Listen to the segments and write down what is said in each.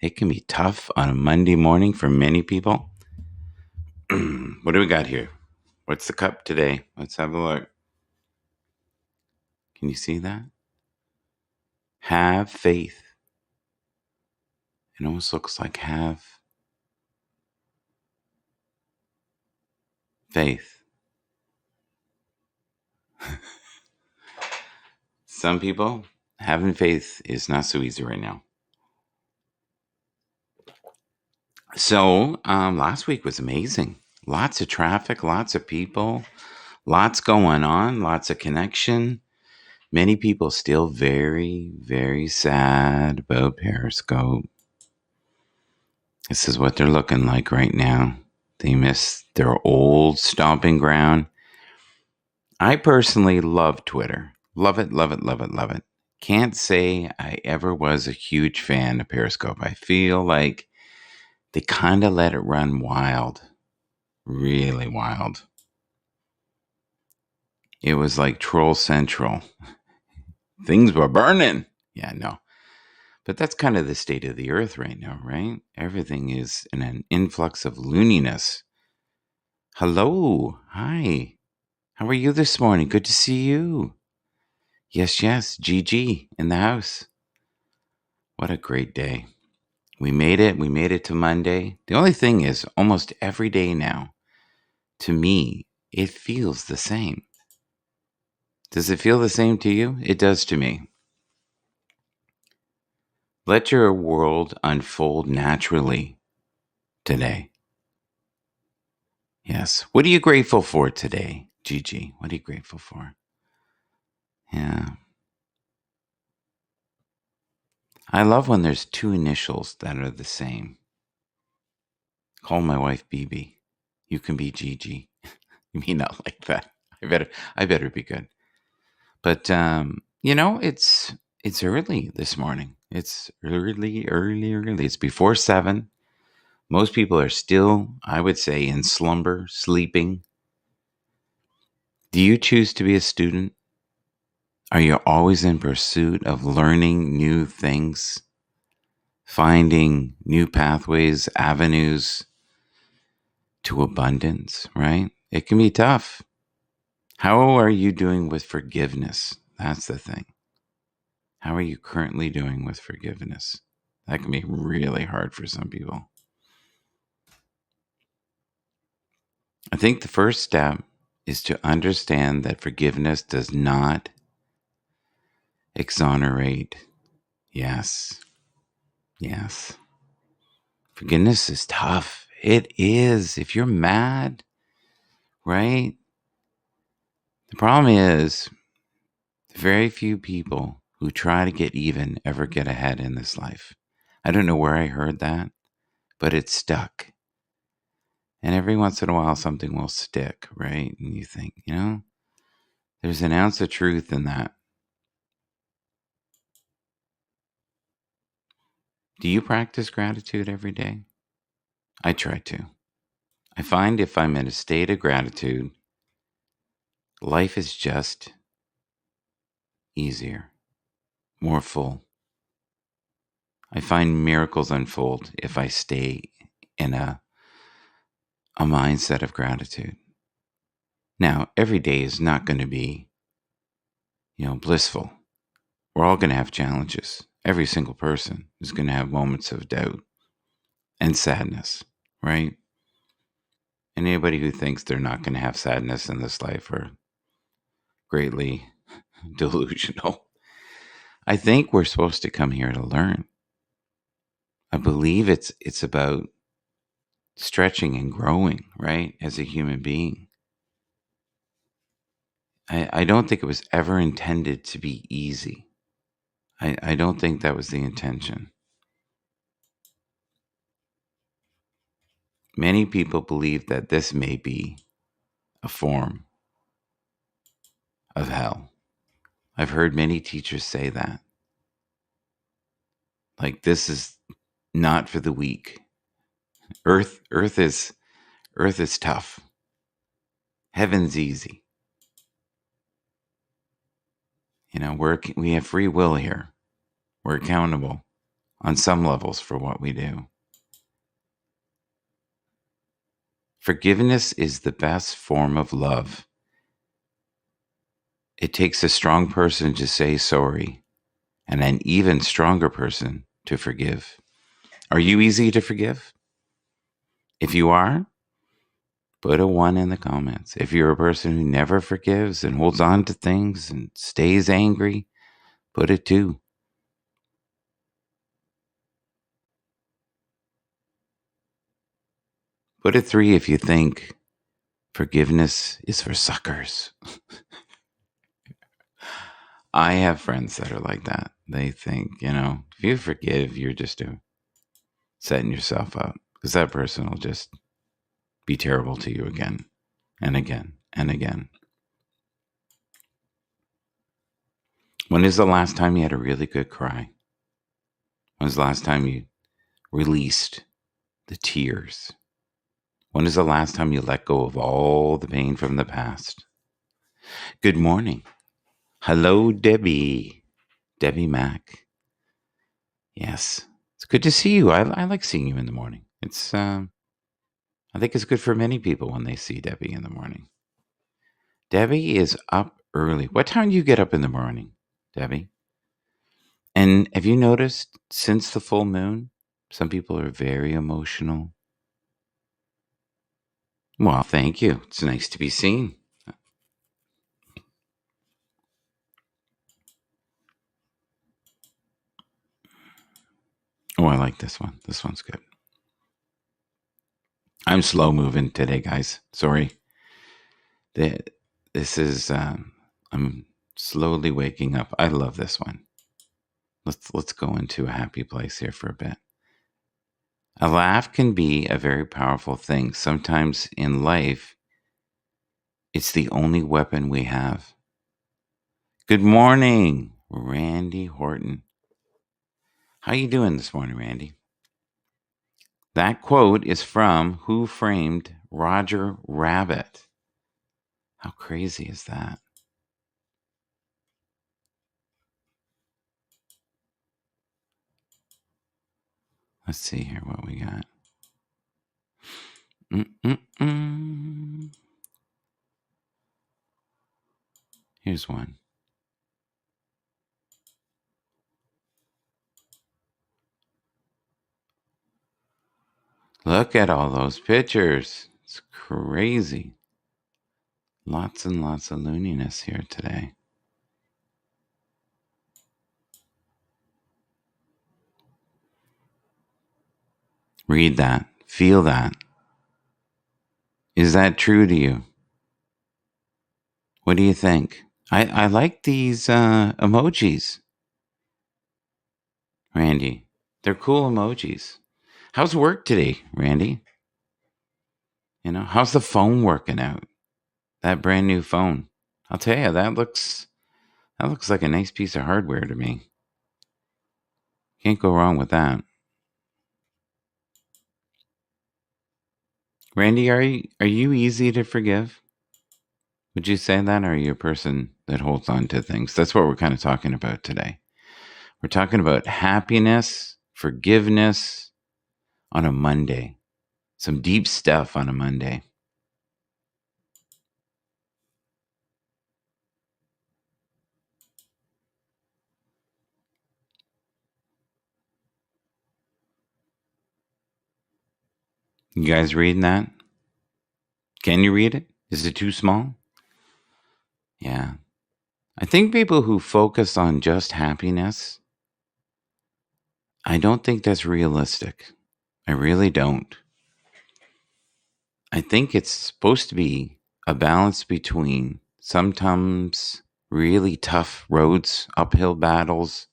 It can be tough on a Monday morning for many people. What do we got here? What's the cup today? Let's have a look. Can you see that? Have faith. It almost looks like have faith. Some people, having faith is not so easy right now. So, last week was amazing. Lots of traffic, lots of people, lots going on, lots of connection. Many people still very, very sad about Periscope. This is what they're looking like right now. They miss their old stomping ground. I personally love Twitter. Love it, love it, love it, love it. Can't say I ever was a huge fan of Periscope. I feel like they kind of let it run wild. Really wild. It was like Troll Central. Things were burning. Yeah, no. But that's kind of the state of the earth right now, right? Everything is in an influx of looniness. Hello. Hi. How are you this morning? Good to see you. Yes, yes. GG in the house. What a great day. We made it. We made it to Monday. The only thing is, almost every day now, to me, it feels the same. Does it feel the same to you? It does to me. Let your world unfold naturally today. Yes. What are you grateful for today, Gigi? What are you grateful for? Yeah. I love when there's two initials that are the same. Call my wife BB. You can be Gigi. You mean not like that. I better be good. But it's early this morning. It's early. It's before 7. Most people are still, I would say, in slumber, sleeping. Do you choose to be a student? Are you always in pursuit of learning new things? Finding new pathways, avenues to abundance, right? It can be tough. How are you doing with forgiveness? That's the thing. How are you currently doing with forgiveness? That can be really hard for some people. I think the first step is to understand that forgiveness does not exonerate. Yes. Yes. Forgiveness is tough. It is. If you're mad, right? The problem is very few people who try to get even ever get ahead in this life. I don't know where I heard that, but it's stuck. And every once in a while, something will stick, right? And you think, there's an ounce of truth in that. Do you practice gratitude every day? I try to. I find if I'm in a state of gratitude, life is just easier, more full. I find miracles unfold if I stay in a mindset of gratitude. Now, every day is not going to be, blissful. We're all going to have challenges. Every single person is going to have moments of doubt and sadness, right? And anybody who thinks they're not going to have sadness in this life are greatly delusional. I think we're supposed to come here to learn. I believe it's about stretching and growing, right, as a human being. I don't think it was ever intended to be easy. I don't think that was the intention. Many people believe that this may be a form of hell. I've heard many teachers say that. Like, this is not for the weak. Earth is tough. Heaven's easy. We have free will here. We're accountable. on some levels for what we do. Forgiveness is the best form of love. It takes a strong person to say sorry and an even stronger person to forgive. Are you easy to forgive? If you are, put a 1 in the comments. If you're a person who never forgives and holds on to things and stays angry, put a 2. Put a 3 if you think forgiveness is for suckers. I have friends that are like that. They think, if you forgive, you're just setting yourself up because that person will just be terrible to you again and again and again. When is the last time you had a really good cry? When was the last time you released the tears? When is the last time you let go of all the pain from the past? Good morning. Hello, Debbie. Debbie Mack. Yes. It's good to see you. I like seeing you in the morning. I think it's good for many people when they see Debbie in the morning. Debbie is up early. What time do you get up in the morning, Debbie? And have you noticed since the full moon, some people are very emotional? Well, thank you. It's nice to be seen. Oh, I like this one. This one's good. I'm slow moving today, guys. Sorry. This is I'm slowly waking up. I love this one. Let's go into a happy place here for a bit. A laugh can be a very powerful thing. Sometimes in life, it's the only weapon we have. Good morning, Randy Horton. How you doing this morning, Randy? That quote is from Who Framed Roger Rabbit. How crazy is that? Let's see here what we got. Here's one. Look at all those pictures. It's crazy. Lots and lots of looniness here today. Read that. Feel that. Is that true to you? What do you think? I like these emojis, Randy. They're cool emojis. How's work today, Randy? How's the phone working out? That brand new phone. I'll tell you, that looks like a nice piece of hardware to me. Can't go wrong with that. Randy, are you easy to forgive? Would you say that, or are you a person that holds on to things? That's what we're kind of talking about today. We're talking about happiness, forgiveness on a Monday. Some deep stuff on a Monday. You guys reading that? Can you read it? Is it too small? Yeah. I think people who focus on just happiness, I don't think that's realistic. I really don't. I think it's supposed to be a balance between sometimes really tough roads, uphill battles,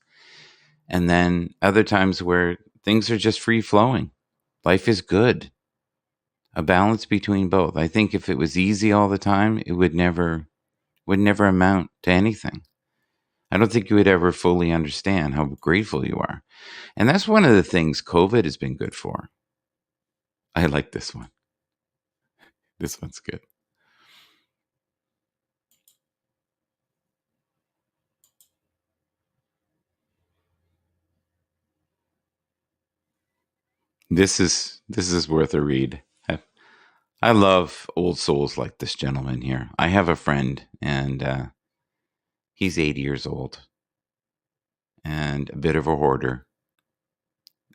and then other times where things are just free flowing. Life is good. A balance between both. I think if it was easy all the time, it would never amount to anything. I don't think you would ever fully understand how grateful you are. And that's one of the things COVID has been good for. I like this one. This one's good. This is worth a read. I love old souls like this gentleman here. I have a friend, and he's 80 years old and a bit of a hoarder.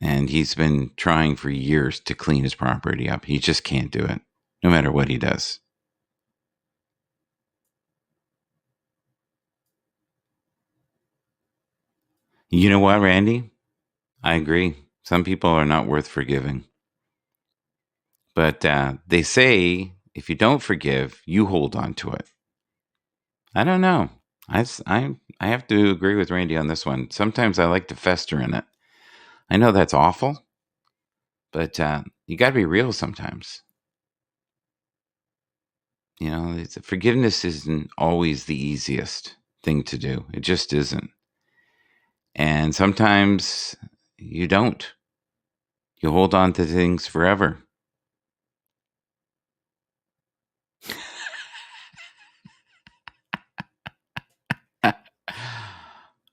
And he's been trying for years to clean his property up. He just can't do it, no matter what he does. You know what, Randy? I agree. Some people are not worth forgiving. But they say if you don't forgive, you hold on to it. I don't know. I have to agree with Randy on this one. Sometimes I like to fester in it. I know that's awful, but you got to be real sometimes. Forgiveness isn't always the easiest thing to do. It just isn't. And sometimes you don't. You hold on to things forever.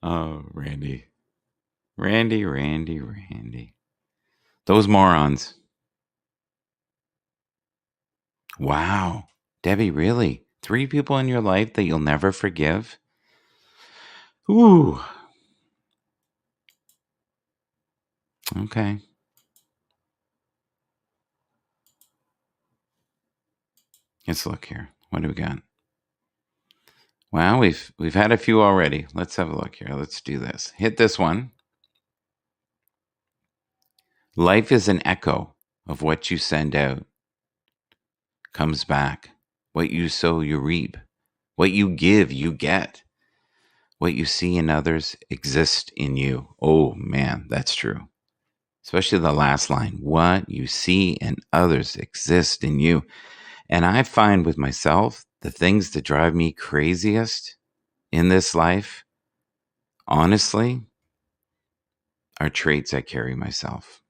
Oh, Randy. Randy, Randy, Randy. Those morons. Wow. Debbie, really? 3 people in your life that you'll never forgive? Ooh. Okay. Let's look here. What do we got? Well, we've had a few already. Let's have a look here. Let's do this. Hit this one. Life is an echo of what you send out. Comes back. What you sow, you reap. What you give, you get. What you see in others exists in you. Oh man, that's true. Especially the last line. What you see in others exists in you. And I find with myself, the things that drive me craziest in this life, honestly, are traits I carry myself.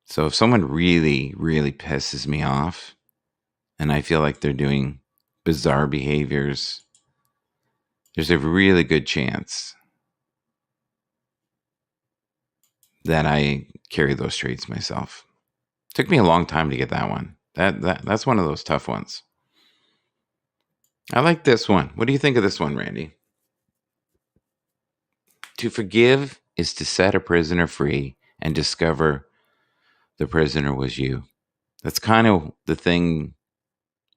So if someone really, really pisses me off and I feel like they're doing bizarre behaviors, there's a really good chance that I carry those traits myself. Took me a long time to get that one. That's one of those tough ones. I like this one. What do you think of this one, Randy? To forgive is to set a prisoner free and discover the prisoner was you. That's kind of the thing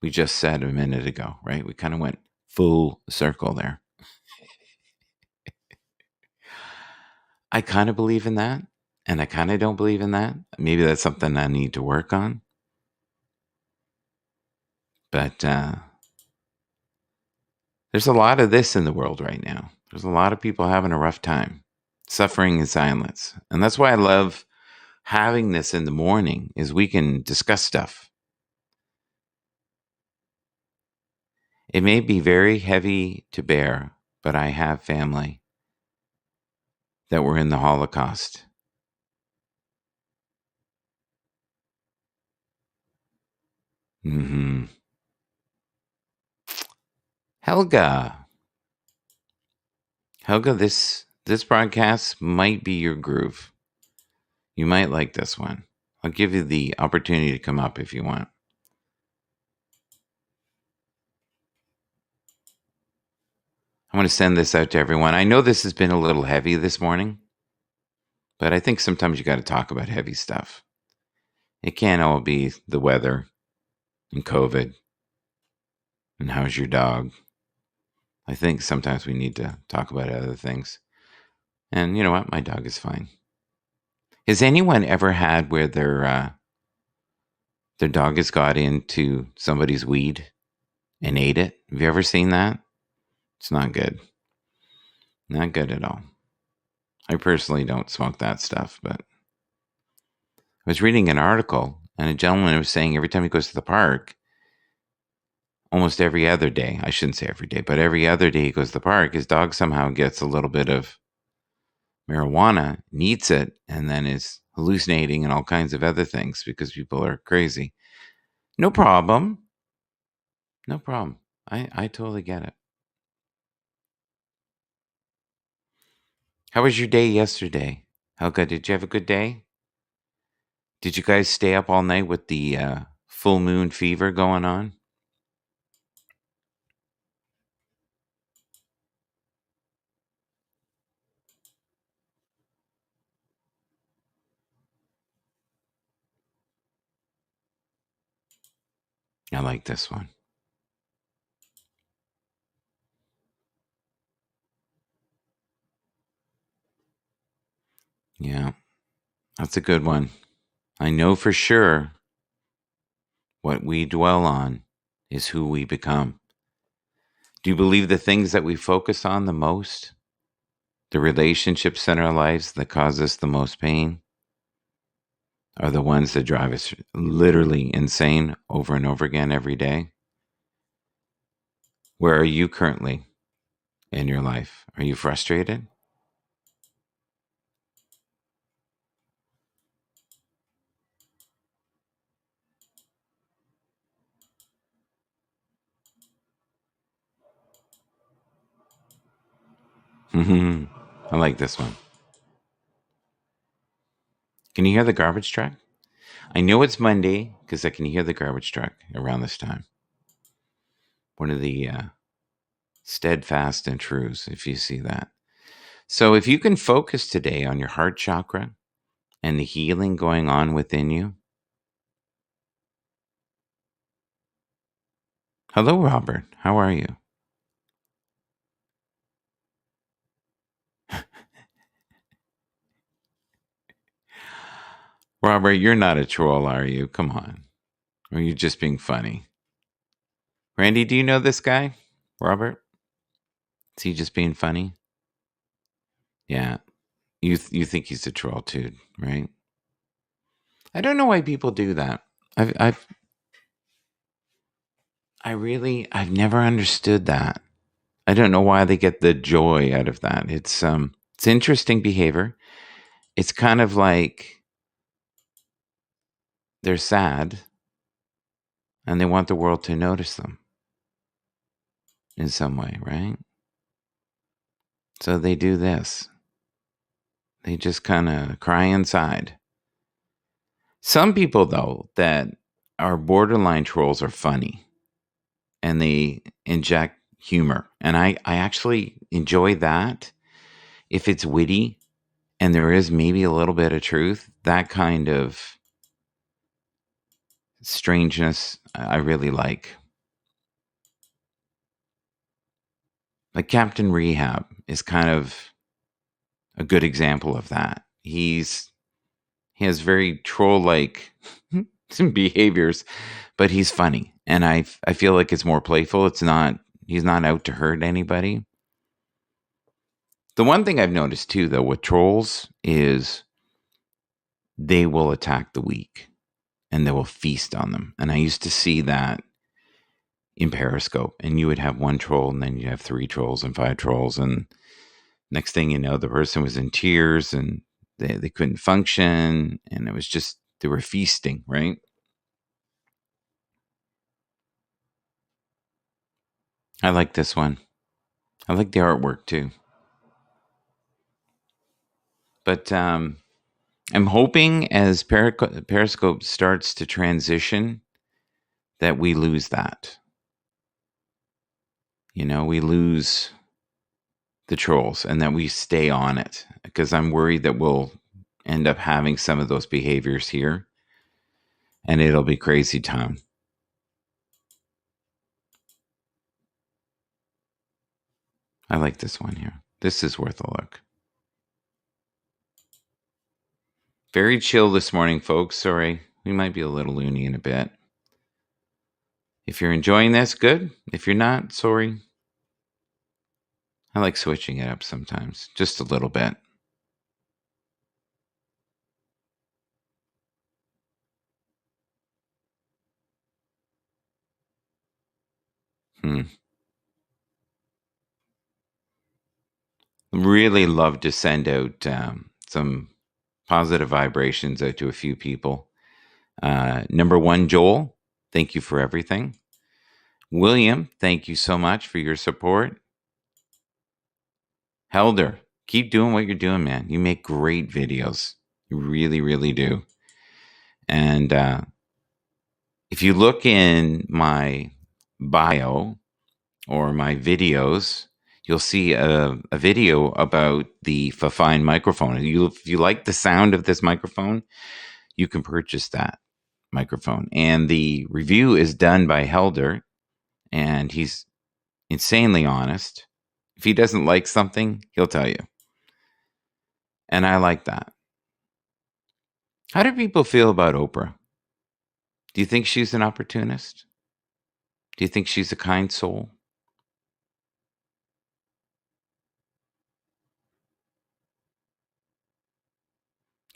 we just said a minute ago, right? We kind of went full circle there. I kind of believe in that, and I kind of don't believe in that. Maybe that's something I need to work on. But there's a lot of this in the world right now. There's a lot of people having a rough time, suffering in silence. And that's why I love having this in the morning is we can discuss stuff. It may be very heavy to bear, but I have family that were in the Holocaust. Hmm. Helga, Helga, this broadcast might be your groove. You might like this one. I'll give you the opportunity to come up if you want. I want to send this out to everyone. I know this has been a little heavy this morning, but I think sometimes you got to talk about heavy stuff. It can't all be the weather and COVID and how's your dog. I think sometimes we need to talk about other things. And you know what? My dog is fine. Has anyone ever had where their dog has got into somebody's weed and ate it? Have you ever seen that? It's not good. Not good at all. I personally don't smoke that stuff, but I was reading an article and a gentleman was saying every time he goes to the park, almost every other day, I shouldn't say every day, but every other day he goes to the park, his dog somehow gets a little bit of marijuana, needs it, and then is hallucinating and all kinds of other things because people are crazy. No problem. No problem. I totally get it. How was your day yesterday? Helga, did you have a good day? Did you guys stay up all night with the full moon fever going on? I like this one. Yeah, that's a good one. I know for sure what we dwell on is who we become. Do you believe the things that we focus on the most, the relationships in our lives that cause us the most pain, are the ones that drive us literally insane over and over again every day? Where are you currently in your life? Are you frustrated? I like this one. Can you hear the garbage truck? I know it's Monday because I can hear the garbage truck around this time. One of the steadfast and truths, if you see that. So, if you can focus today on your heart chakra and the healing going on within you. Hello, Robert. How are you? Robert, you're not a troll, are you? Come on. Or are you just being funny? Randy, do you know this guy? Robert? Is he just being funny? Yeah. You think he's a troll too, right? I don't know why people do that. I've never understood that. I don't know why they get the joy out of that. It's interesting behavior. It's kind of like they're sad and they want the world to notice them in some way, right? So they do this. They just kind of cry inside. Some people, though, that are borderline trolls are funny and they inject humor. And I actually enjoy that. If it's witty and there is maybe a little bit of truth, that kind of strangeness I really like. Like Captain Rehab is kind of a good example of that. He has very troll like behaviors, but he's funny, and I feel like it's more playful. It's not He's not out to hurt anybody. The one thing I've noticed too, though, with trolls is they will attack the weak and they will feast on them. And I used to see that in Periscope, and you would have one troll, and then you have 3 trolls and 5 trolls, and next thing you know, the person was in tears and they couldn't function, and it was just they were feasting, right? I like this one. I like the artwork too. But I'm hoping as Periscope starts to transition that we lose that. We lose the trolls and that we stay on it, because I'm worried that we'll end up having some of those behaviors here and it'll be crazy town. I like this one here. This is worth a look. Very chill this morning, folks. Sorry, we might be a little loony in a bit. If you're enjoying this, good. If you're not, sorry. I like switching it up sometimes, just a little bit. Really love to send out some positive vibrations out to a few people. Number 1, Joel, thank you for everything. William, thank you so much for your support. Helder, Keep doing what you're doing, man. You make great videos. You really, really do. And if you look in my bio or my videos, you'll see a video about the Fafine microphone. If you like the sound of this microphone, you can purchase that microphone. And the review is done by Helder, and he's insanely honest. If he doesn't like something, he'll tell you. And I like that. How do people feel about Oprah? Do you think she's an opportunist? Do you think she's a kind soul?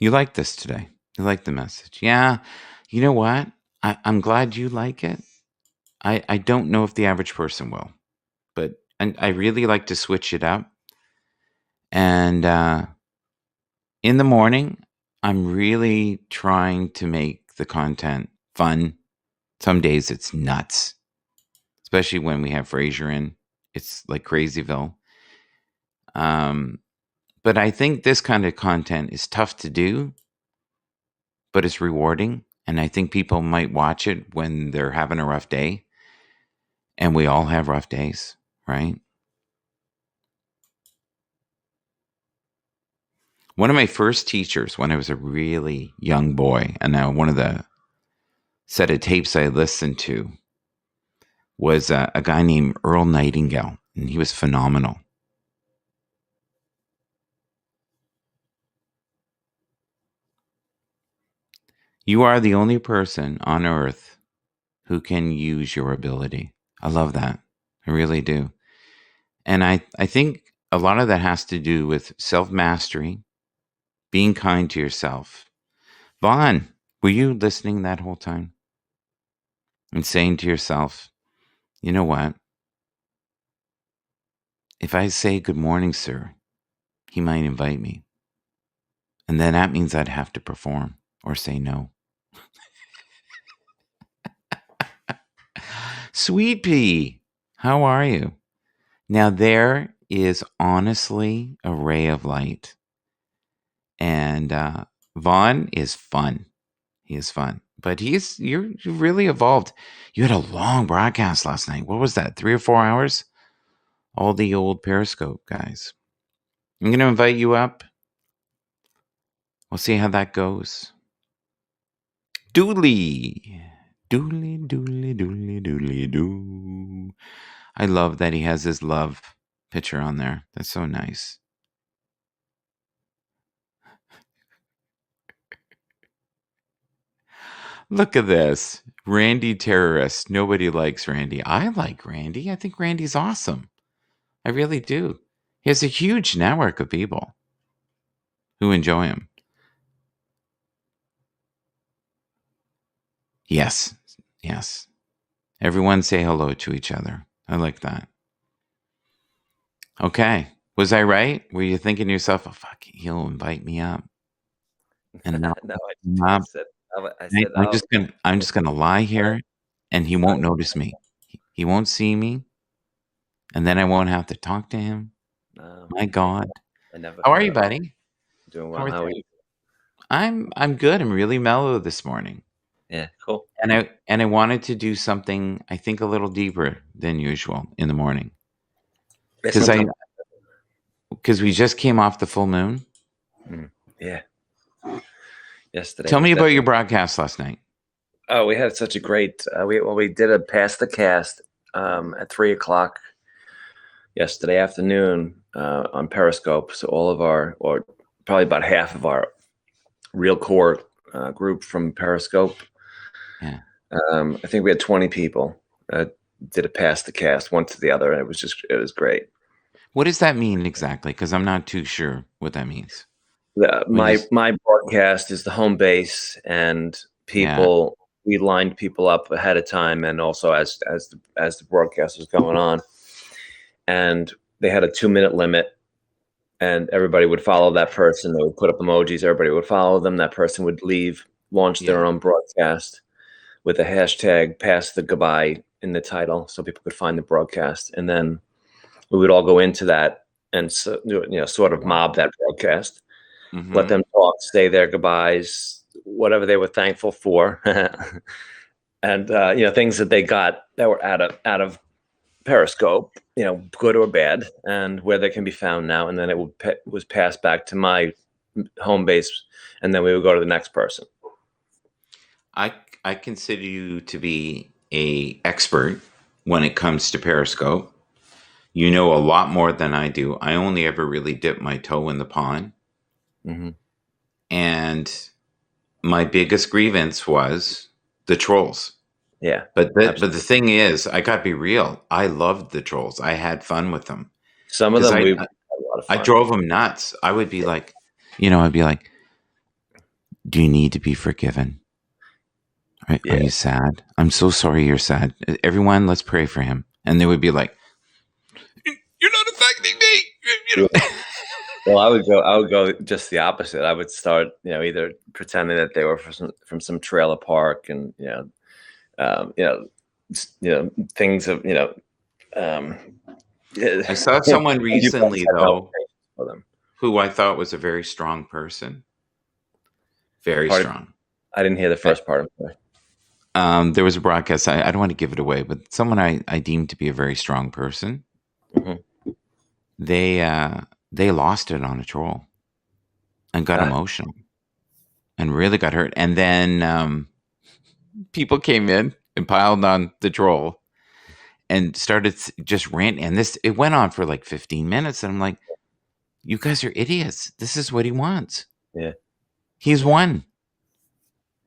You like this today. You like the message. Yeah. You know what? I'm glad you like it. I don't know if the average person will, but I really like to switch it up. And in the morning, I'm really trying to make the content fun. Some days it's nuts, especially when we have Frasier in. It's like Crazyville. But I think this kind of content is tough to do, but it's rewarding. And I think people might watch it when they're having a rough day. And we all have rough days, right? One of my first teachers when I was a really young boy, and now one of the set of tapes I listened to was a guy named Earl Nightingale, and he was phenomenal. You are the only person on earth who can use your ability. I love that. I really do. And I think a lot of that has to do with self-mastery, being kind to yourself. Vaughn, were you listening that whole time? And saying to yourself, you know what? If I say good morning, sir, he might invite me. And then that means I'd have to perform or say no. Sweet Pea, how are you? Now there is honestly a ray of light. And Vaughn is fun. He is fun. But you really evolved. You had a long broadcast last night. What was that? 3 or 4 hours? All the old Periscope guys. I'm going to invite you up. We'll see how that goes. Dooley. Dooley, dooley, dooley, dooley, doo. I love that he has his love picture on there. That's so nice. Look at this. Randy terrorist. Nobody likes Randy. I like Randy. I think Randy's awesome. I really do. He has a huge network of people who enjoy him. Yes. Yes. Everyone say hello to each other. I like that. Okay. Was I right? Were you thinking to yourself, oh, fuck, he'll invite me up? And now No, I said, I'm just gonna lie here and he won't notice me. He won't see me. And then I won't have to talk to him. no, My God. I never How are thought you, about buddy? doing How well. are How are things? you? I'm good. I'm really mellow this morning. Yeah, cool. And I wanted to do something I think a little deeper than usual in the morning. Because we just came off the full moon. Yeah. Yesterday Tell was me about your definitely. broadcast last night. Oh, we had such a great. We did a pass the cast at 3 o'clock yesterday afternoon on Periscope. So all of our, or probably about half of our real core group from Periscope. Yeah. I think we had 20 people. Did a pass the cast one to the other, and it was great. What does that mean exactly? Because I'm not too sure what that means. My broadcast is the home base, and Yeah. we lined people up ahead of time, and also as the broadcast was going on, and they had a 2-minute limit, and everybody would follow that person. They would put up emojis. Everybody would follow them. That person would leave, launch Yeah. their own broadcast with a hashtag "pass the goodbye" in the title, so people could find the broadcast, and then we would all go into that and so, sort of Wow. mob that broadcast, let Mm-hmm. them talk, say their goodbyes, whatever they were thankful for, and things that they got that were out of Periscope, good or bad, and where they can be found now. And then it was passed back to my home base, and then we would go to the next person. I I consider you to be a expert when it comes to Periscope. You know a lot more than I do. I only ever really dip my toe in the pond, Hmm. and my biggest grievance was the trolls. Yeah, But the absolutely. thing is, I got to be real. I loved the trolls. I had fun with them Some of because them I we had a lot of I fun. drove them nuts. I would be like, I'd be like, "Do you need to be forgiven? Are Yeah, you sad? I'm so sorry you're sad. Everyone, let's pray for him." And they would be like, "You're not affecting me." You yeah. know. Well, I would go just the opposite. I would start, either pretending that they were from some trailer park, and um, you know, things of um, yeah, I saw someone you guys recently had no though patience for them. who I thought was a very strong person. Very Part strong. I didn't hear the I, first part of it. there was a broadcast. I don't want to give it away, but someone I deemed to be a very strong person. Hmm. They uh, they lost it on a troll and got Ah, emotional and really got hurt. And then people came in and piled on the troll and started just ranting. And it went on for like 15 minutes. And I'm like, you guys are idiots. This is what he wants. yeah, He's won.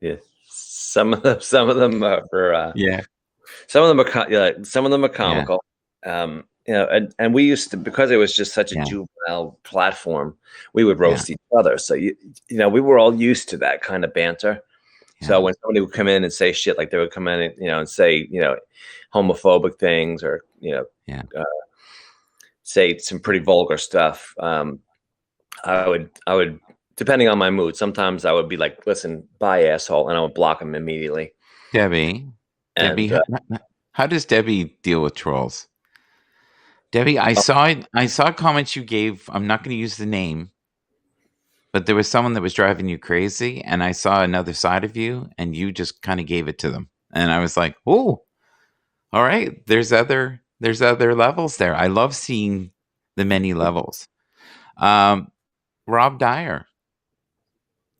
yeah. Some of them are Yeah. some of them are some of them are Yeah. comical. And we used to, because it was just such a Yeah. juvenile platform, we would Yeah. roast each other. So we were all used to that kind of banter. So Yeah. when somebody would come in and say shit, like they would come in and and say homophobic things, or Yeah. uh, say some pretty vulgar stuff. I would, depending on my mood, sometimes I would be like, "Listen, bye, asshole," and I would block them immediately. Debbie. Debbie, And how does Debbie deal with trolls? Debbie, I saw comments you gave. I'm not going to use the name, but there was someone that was driving you crazy, and I saw another side of you, and you just kind of gave it to them, and I was like, "Oh, all right. There's other levels there. I love seeing the many levels." Um, Rob Dyer,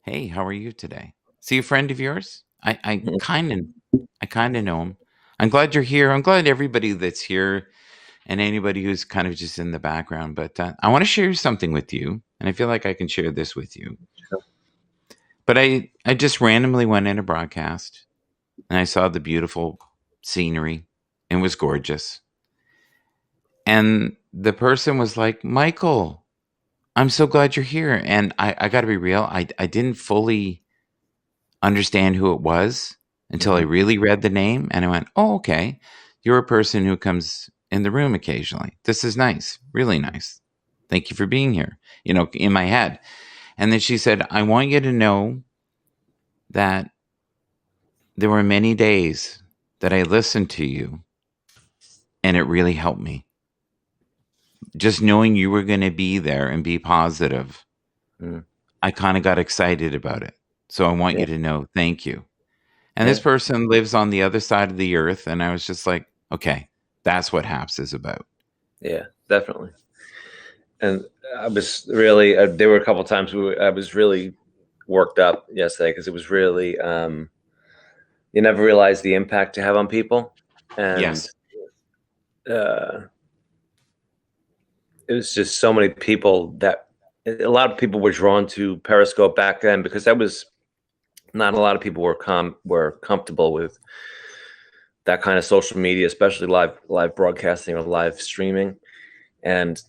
hey, how are you today? See a friend of yours? I kind of know him. I'm glad you're here. I'm glad everybody that's here and anybody who's kind of just in the background. But I want to share something with you, and I feel like I can share this with you. But I just randomly went in a broadcast, and I saw the beautiful scenery. It was gorgeous, and the person was like, "Michael, I'm so glad you're here." And I got to be real. I didn't fully understand who it was until I Mhm. really read the name, and I went, "Oh, okay. You're a person who comes in the room occasionally. This is nice, really nice. Thank you for being here." In my head. And then she said, "I want you to know that there were many days that I listened to you, and it really helped me. Just knowing you were going to be there and be positive, Mm. I kind of got excited about it. So I want Yeah, you to know, thank you." And this yeah, person lives on the other side of the earth. And I was just like, okay, that's what HAPS is about. yeah, definitely. And I was really, there were a couple times I was really worked up yesterday, because it was really, you never realize the impact you have on people. And Yes. uh, it was just so many people that a lot of people were drawn to Periscope back then, because that was not a lot of people were comfortable with that kind of social media, especially live broadcasting or live streaming. And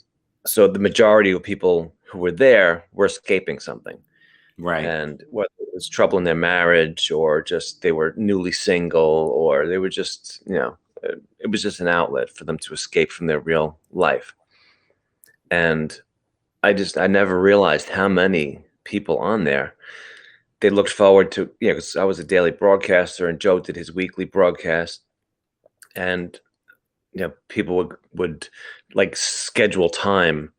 so the majority of people who were there were escaping something. Right. And whether it was trouble in their marriage, or just they were newly single, or they were just, it was just an outlet for them to escape from their real life. And I never realized how many people on there, they looked forward to, because I was a daily broadcaster and Joe did his weekly broadcast. And people would like schedule time,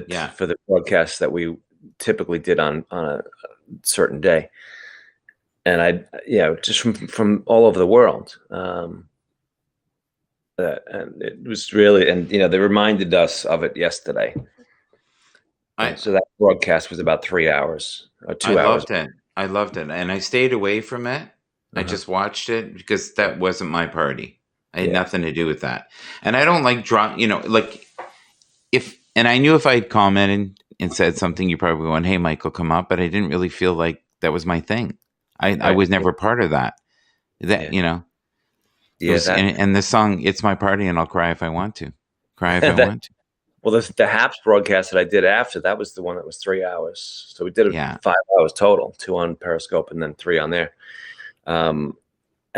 Yeah. for the broadcast that we typically did on a certain day. And just from all over the world. And it was really, and they reminded us of it yesterday. I So that broadcast was about 3 hours or I 2 hours. loved it. I loved it. And I stayed away from it. I Uh-huh. just watched it because that wasn't my party. I had Yeah. nothing to do with that. And I don't like like and I knew if I had commented and said something, you probably went, "Hey, Michael, come up." But I didn't really feel like that was my thing. I Right. was never part of that. Yeah. It Yeah. was, and this song, "It's My Party and I'll Cry If I Want to." Cry if I That want to. well, the Haps broadcast that I did after that was the one that was 3 hours. So we did it Yeah. 5 hours total, 2 on Periscope and then 3 on there. And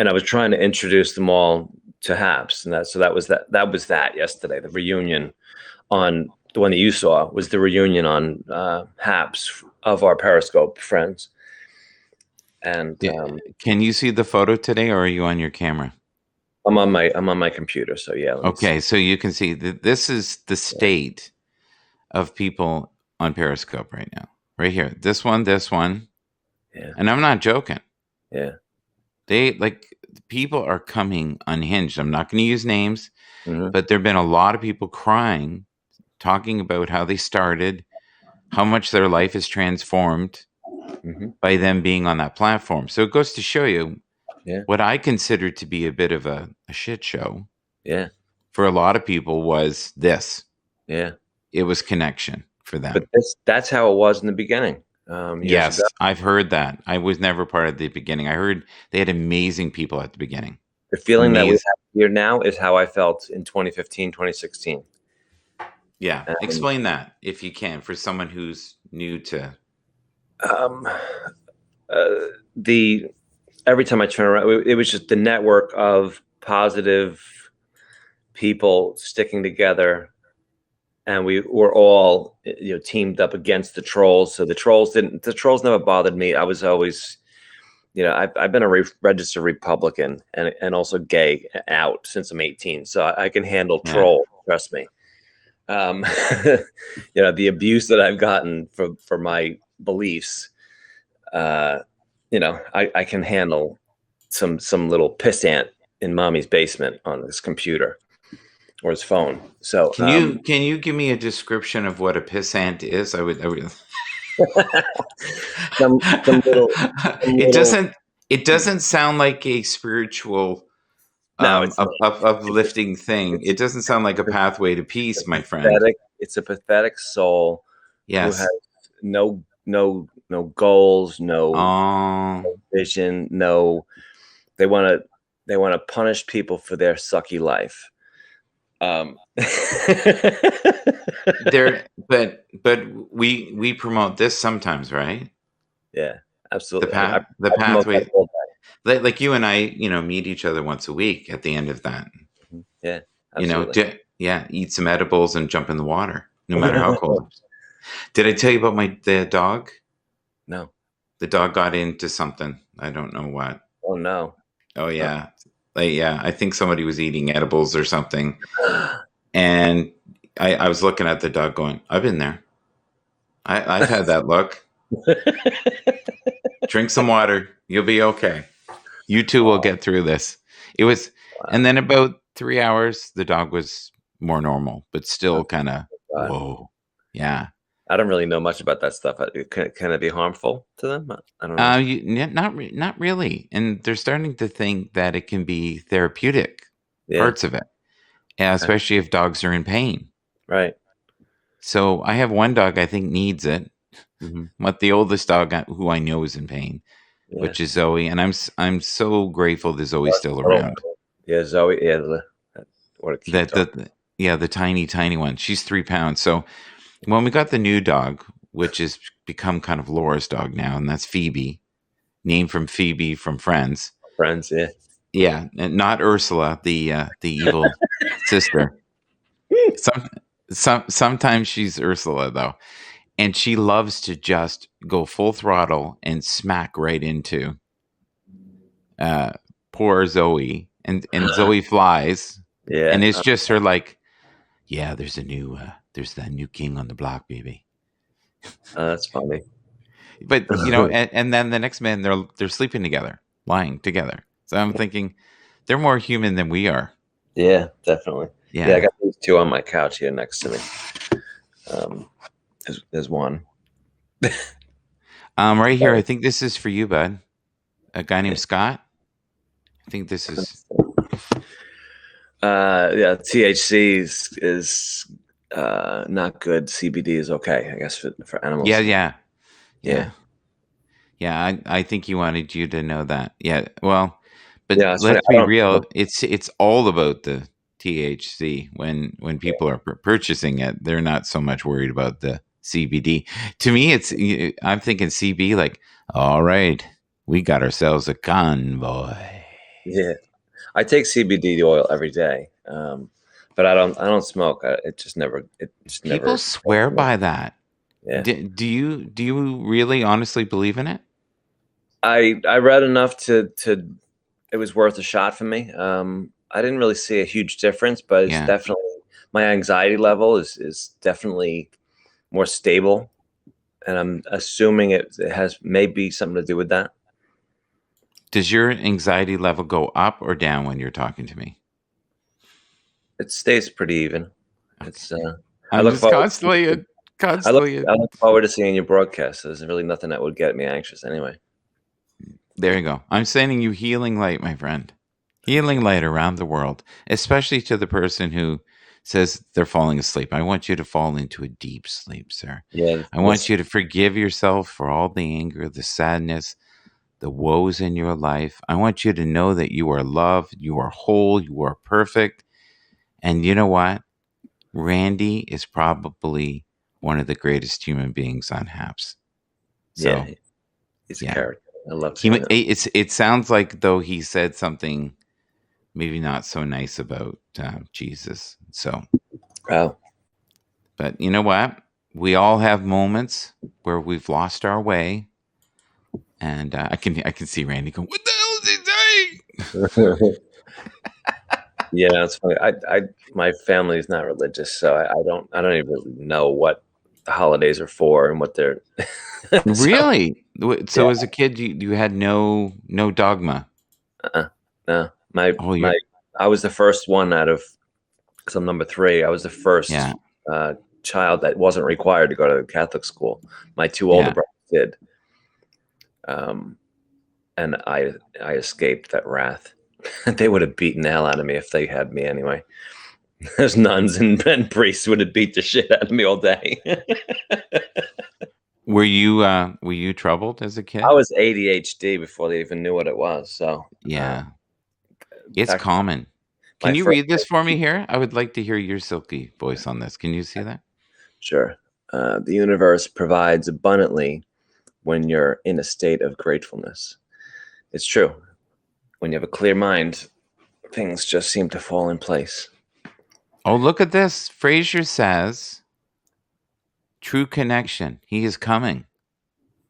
I was trying to introduce them all to Haps, and that was that yesterday. The reunion on the one that you saw was the reunion on Haps of our Periscope friends. And Can you see the photo today, or are you on your camera? I'm on my computer, so yeah, let me see. Okay, so you can see that this is the state of people on Periscope right now. Right here. This one. Yeah, And I'm not joking. yeah. People are coming unhinged. I'm not going to use names, Hmm. but there've been a lot of people crying, talking about how they started, how much their life is transformed Hmm. by them being on that platform. So it goes to show you Yeah, what I consider to be a bit of a shit show yeah, for a lot of people was this. yeah. It was connection for But them. that's how it was in the beginning, years ago. Yes, I've heard that. I was never part of the beginning. I heard they had amazing people at the beginning. The feeling that we Amazing. have here now is how I felt in 2015, 2016. Yeah. And Explain that if you can for someone who's new to. um, uh, the every time I turn around, it was just the network of positive people sticking together, and we were all teamed up against the trolls. So the trolls never bothered me. I was always, I've been a registered Republican and also gay out since I'm 18, so I can handle Yeah. troll. Trust me. um, the abuse that I've gotten for my beliefs, uh, I can handle some little pissant in mommy's basement on his computer or his phone. So Can you give me a description of what a pissant is? I would. some It little. doesn't sound like a spiritual No, it's not. uplifting thing. It's It doesn't sound like a pathway to peace, my friend. pathetic. It's a pathetic soul who has Yes. no goals, no Oh, vision, no. They want to punish people for their sucky life. Um, there. But we promote this sometimes, right? yeah, The absolutely. path, the I promote that pathway. all Like you and I, meet each other once a week. At the end of that, day. Yeah, absolutely. yeah, eat some edibles and jump in the water, no matter how cold it is. Did I tell you about the dog? No. The dog got into something. I don't know what. Oh no. Oh yeah, yeah. I think somebody was eating edibles or something, and I was looking at the dog, going, "I've been there. I've had that look. Drink some water. You'll be okay. You too will get through this." It was, and then about 3 hours, the dog was more normal, but still kind of God. whoa, yeah. I don't really know much about that stuff. Can it be harmful to them? I don't know. Not really, and they're starting to think that it can be therapeutic Yeah. parts of it, especially if dogs are in pain. Right. So I have one dog I think needs it. Mm-hmm. But the oldest dog who I know is in pain, Yeah. which is Zoe, and I'm so grateful that Zoe's still around. Yeah, Zoe. Yeah, what a cute dog. The tiny one. She's 3 pounds. So when we got the new dog, which has become kind of Laura's dog now, and that's Phoebe, named from Phoebe from Friends. Friends. Yeah. Yeah, and not Ursula, the evil sister. Sometimes she's Ursula though, and she loves to just go full throttle and smack right into poor Zoe, and Zoe flies, Yeah. and it's just her like, yeah, there's there's that new king on the block, baby. That's funny. But and then the next man, they're sleeping together, lying together. So I'm thinking they're more human than we are. Yeah, definitely. Yeah, I Yeah. got these two on my couch here next to me. There's one. Right here, I think this is for you, bud. A guy named Scott. I think this is. Yeah, THC is not good. CBD is okay, I guess, for Yeah, animals. yeah, Yeah, yeah, yeah. I think he wanted you to know that. Yeah. Well, but yeah. It's funny. let's I be don't real. smoke. It's all about the THC. When people are purchasing it, they're not so much worried about the CBD. To me, I'm thinking CB. Like, all right, we got ourselves a convoy. Yeah, I take CBD oil every day, but I don't smoke. It just People never. swear by that. Yeah, Do you really honestly believe in it? I read enough to it was worth a shot for me. I didn't really see a huge difference, but it's Yeah. definitely my anxiety level is definitely more stable, and I'm assuming it has maybe something to do with that. Does your anxiety level go up or down when you're talking to me? It stays pretty even. Okay. It's I I'm look just forward I look constantly. I look forward to seeing your broadcast. There's really nothing that would get me anxious anyway. There you go. I'm sending you healing light, my friend. Healing light around the world, especially to the person who says they're falling asleep. I want you to fall into a deep sleep, sir. Yeah, I want you to forgive yourself for all the anger, the sadness, the woes in your life. I want you to know that you are loved, you are whole, you are perfect. And you know what? Randy is probably one of the greatest human beings on Haps. yeah, So, he's a yeah. character. I love seeing that. It sounds like though he said something maybe not so nice about Jesus. So, Wow. but you know what? We all have moments where we've lost our way, and I can see Randy going, "What the hell is he saying?" Yeah, it's funny. My family is not religious, so I don't even really know what the holidays are for and what they're. So Really? yeah, So as a kid, you had no dogma. no, my Oh, my I was the first one out of because I'm number three. I was the first yeah, uh, child that wasn't required to go to Catholic school. My two older yeah. brothers did, um, and I escaped that wrath. They would have beaten the hell out of me if they had me anyway. Those nuns and priests would have beat the shit out of me all day. Were you troubled as a I kid? was ADHD before they even knew what it was. So, Yeah, in it's fact, common. my Can you first read this for me here? I would like to hear your silky voice on this. Can you see that? sure, the universe provides abundantly when you're in a state of gratefulness. It's true. When you have a clear mind, things just seem to fall in place. Oh, look at this. Fraser says, "True connection. He is coming."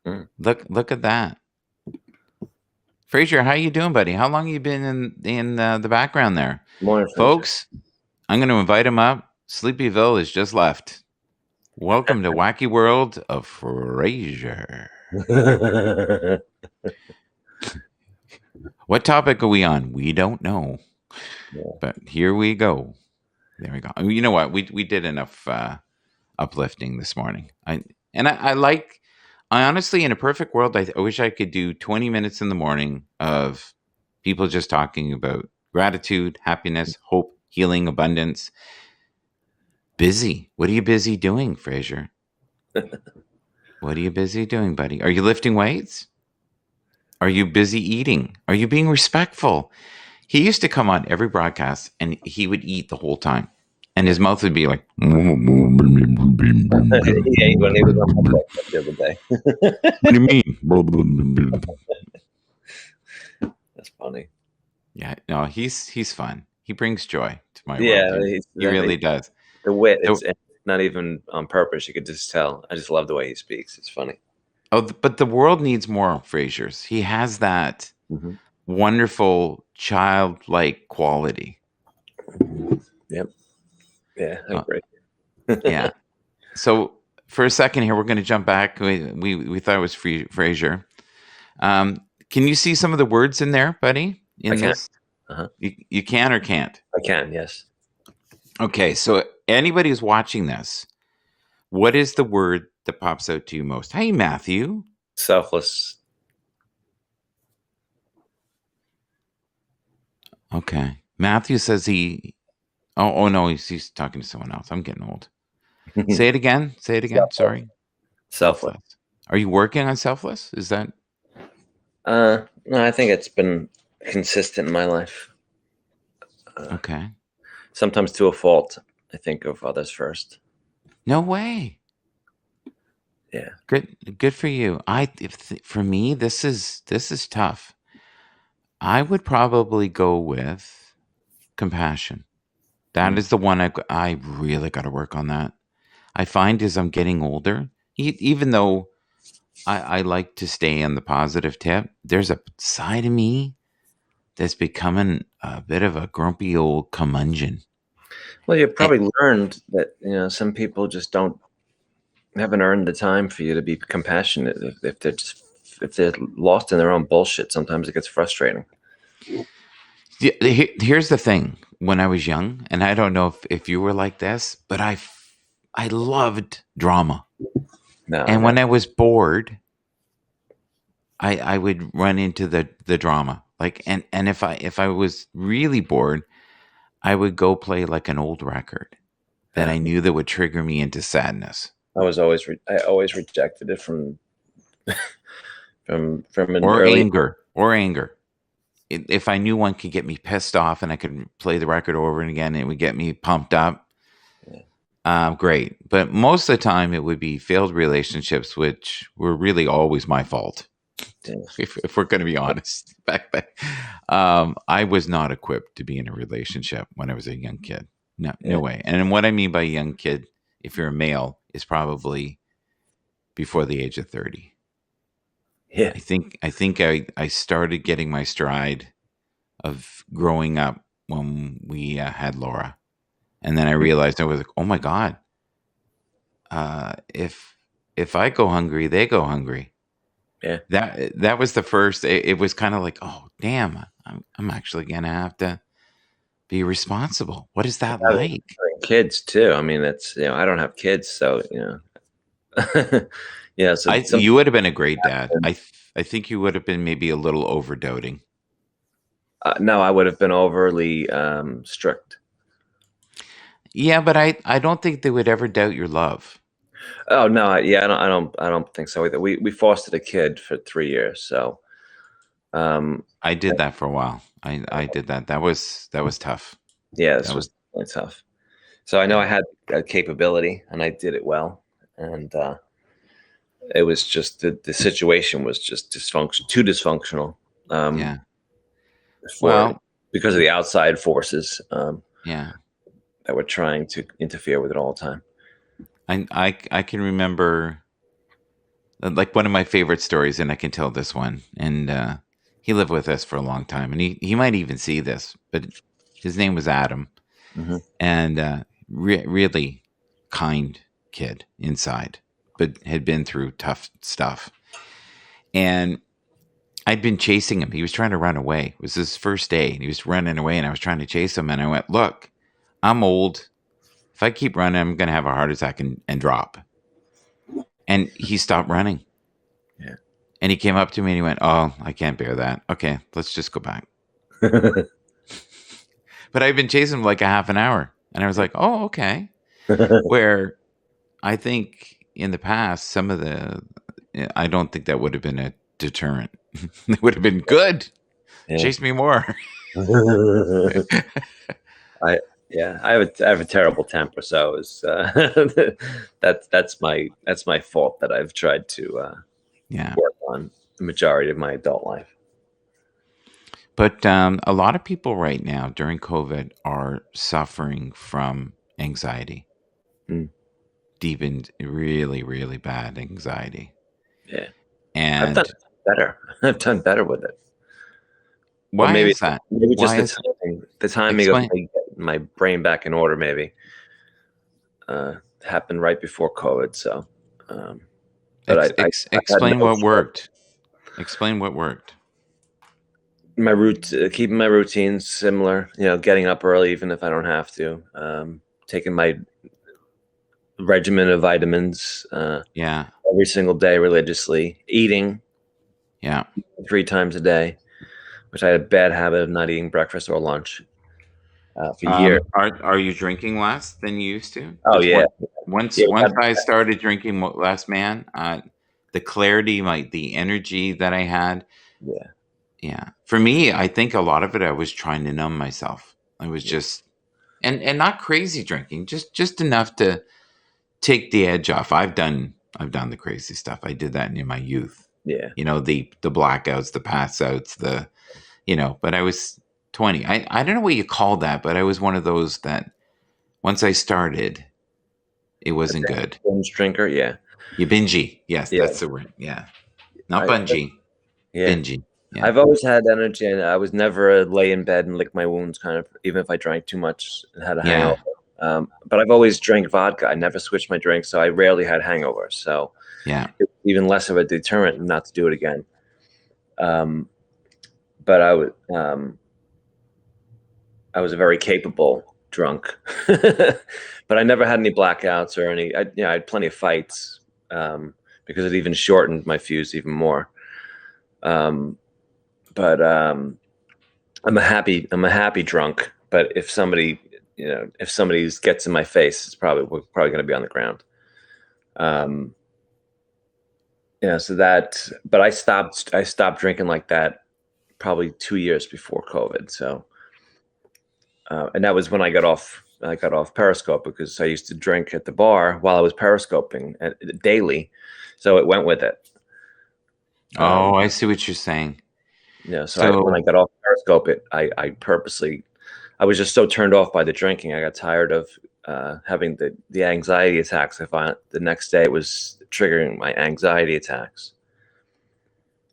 Mm. Look at that. Fraser, how you doing, buddy? How long you been in the background there? More Fraser. Folks, I'm going to invite him up. Sleepyville has just left. Welcome to Wacky World of Fraser. What topic are we on? We don't know. Yeah. But here we go. There we go. You know what? We did enough uplifting this morning. I honestly, in a perfect world, I wish I could do 20 minutes in the morning of people just talking about gratitude, happiness, hope, healing, abundance. Busy. What are you busy doing, Fraser? What are you busy doing, buddy? Are you lifting weights? Are you busy eating? Are you being respectful? He used to come on every broadcast and he would eat the whole time. And his mouth would be like, what He ate when he was on my podcast the other day. do you mean? That's funny. Yeah, no, he's fun. He brings joy to my world. Yeah, He really does. the wit. So, It's not even on purpose. You could just tell. I just love the way he speaks. It's funny. but the world needs more Frasers. He has that Mm-hmm. wonderful childlike quality. Yep. Yeah, I Uh, agree. Yeah. So for a second here, we're going to jump back. We thought it was Frasier. Um, can you see some of the words in there, buddy? I In can. this, Uh-huh. you can or can't. I can. Yes. Okay. So anybody who's watching this, what is the word that pops out to you most? Hey, Matthew. Selfless. Okay. Matthew says he. Oh no, he's talking to someone else. I'm getting old. Say it again. Say it again. Selfless. Sorry. Selfless. Selfless. Are you working on selfless? Is that No, I think it's been consistent in my life. okay? Sometimes to a fault. I think of others first. No way. Yeah. Good for you. For me, this is tough. I would probably go with compassion. That Mm. is the one I really got to work on that. I find as I'm getting older, even though I like to stay on the positive tip, there's a side of me that's becoming a bit of a grumpy old curmudgeon. Well, you And, probably learned that some people just haven't earned the time for you to be compassionate. If they're lost in their own bullshit, sometimes it gets frustrating. here's the thing: when I was young, and I don't know if you were like this, but I loved drama. No, I And when never. I was bored, I would run into the drama. Like and if I was really bored, I would go play like an old record that Uh, I knew that would trigger me into sadness I always rejected it from an or early. anger. If I knew one could get me pissed off and I could play the record over and again, it would get me pumped up. Yeah. Great. But most of the time, it would be failed relationships, which were really always my fault. Yeah. If we're going to be honest, back then, I was not equipped to be in a relationship when I was a young kid. No, Yeah. no way. And what I mean by young kid, if you're a male, is probably before the age of 30. Yeah. I think I started getting my stride of growing up when we had Laura, and then I realized I was like, oh my god, if I go hungry, they go hungry. Yeah. That was the first. It was kind of like, oh damn, I'm actually gonna have to be responsible. What is that like? Having kids too. I mean, that's I don't have kids, so yeah. So I some You would have been a great dad. I think you would have been maybe a little overdoting. no, I would have been overly strict. Yeah, but I don't think they would ever doubt your love. Oh no, yeah, I don't think so either. We fostered a kid for 3 years, so um, I did that for a while. I did that. That was tough. yeah, That this was was really tough. So I know yeah I had a capability, and I did it well, and it was just the situation was just too dysfunctional um, yeah. for Well, because of the outside forces yeah. that were trying to interfere with it all the time. I can remember like one of my favorite stories, and I can tell this one. And he lived with us for a long time, and he might even see this, but his name was Adam, Hmm. and really kind kid inside, but had been through tough stuff. And I'd been chasing him. He was trying to run away. It was his first day, and he was running away, and I was trying to chase him. And I went, "Look, I'm old. If I keep running, I'm going to have a heart attack and drop." And he stopped running. Yeah. And he came up to me and he went, "Oh, I can't bear that. Okay, let's just go back." But I've been chasing him like a half an hour. And I was like, "Oh, okay." Where I think in the past, I don't think that would have been a deterrent. It would have been good. Yeah. Chase me more. I I have a terrible temper, so it's that's my fault that I've tried to Yeah. work on the majority of my adult life. But a lot of people right now during COVID are suffering from anxiety, Mm, deepened, really, really bad anxiety. yeah, I've done And better. I've done better with it, or why is that? maybe just Why is the timing of explain? my brain back in order maybe uh, happened right before COVID. So, but I've had Explain no what worked. Explain what worked. my route, keeping my routines similar. Getting up early even if I don't have to. Taking my regimen of vitamins Yeah. every single day religiously. Eating Yeah. 3 times a day, which I had a bad habit of not eating breakfast or lunch for years. Are you drinking less than you used to? Oh Because yeah, yeah, once I started drinking less, man, the clarity, like the energy that I had, yeah, yeah. For me, I think a lot of it, I was trying to numb myself. I was yeah, just, and not crazy drinking, just enough to take the edge off. I've done the crazy stuff. I did that in my youth. yeah. You know, the blackouts, the pass outs, but I was 20. I don't know what you call that, but I was one of those that once I started, it A wasn't good. binge drinker, yeah, You bingy. Yes, yeah. that's the word. Yeah. Not I bungee, yeah. bingy. Yeah. I've always had energy, and I was never a lay in bed and lick my wounds kind of, even if I drank too much and had a hangover. Yeah. But I've always drank vodka. I never switched my drink, so I rarely had hangovers. So Yeah. it's even less of a deterrent not to do it again. Um, but I was a very capable drunk, but I never had any blackouts or any. I had plenty of fights because it even shortened my fuse even more. Um, but I'm a happy drunk. But if somebody, if somebody gets in my face, we're probably going to be on the ground. Um, so that, but I stopped drinking like that probably 2 years before COVID. So, and that was when I got off Periscope because I used to drink at the bar while I was periscoping daily. So it went with it. Oh, Um, I see what you're saying. so when I So got off Periscope, I purposely, I was just so turned off by the drinking. I got tired of having the anxiety attacks. I found the next day it was triggering my anxiety attacks.